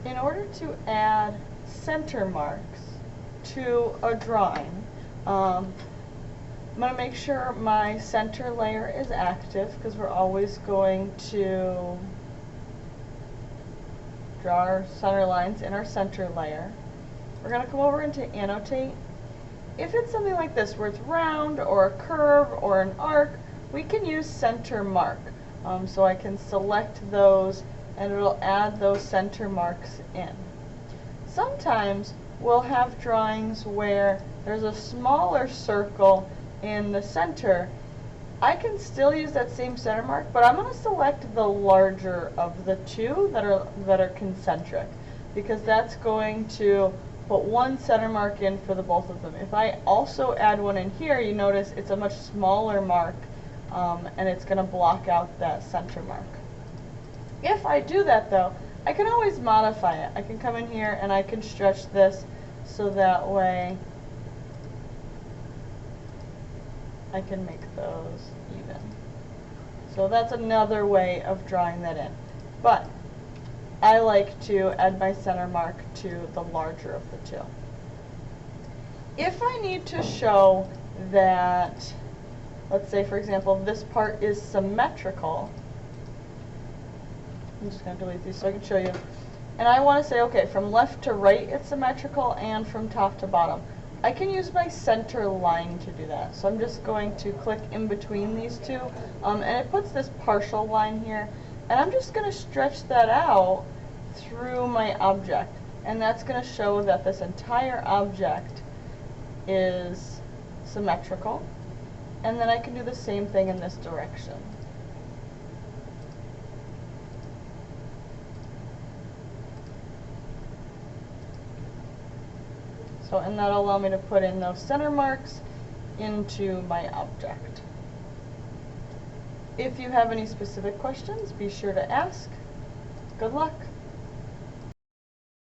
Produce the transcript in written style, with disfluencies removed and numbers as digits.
in order to add center marks to a drawing, I'm going to make sure my center layer is active because we're always going to draw our center lines in our center layer. We're going to come over into annotate. If it's something like this where it's round or a curve or an arc, we can use center mark. So I can select those and it'll add those center marks in. Sometimes we'll have drawings where there's a smaller circle in the center. I can still use that same center mark, but I'm going to select the larger of the two that are concentric, because that's going to put one center mark in for the both of them. If I also add one in here, you notice it's a much smaller mark, and it's going to block out that center mark. If I do that though, I can always modify it. I can come in here and I can stretch this so that way I can make those even. So that's another way of drawing that in. But I like to add my center mark to the larger of the two. If I need to show that, let's say for example, this part is symmetrical, I'm just going to delete these so I can show you. And I want to say, okay, from left to right it's symmetrical and from top to bottom. I can use my center line to do that. So I'm just going to click in between these two, and it puts this partial line here. And I'm just going to stretch that out through my object. And that's going to show that this entire object is symmetrical. And then I can do the same thing in this direction. So, and that'll allow me to put in those center marks into my object. If you have any specific questions, be sure to ask. Good luck.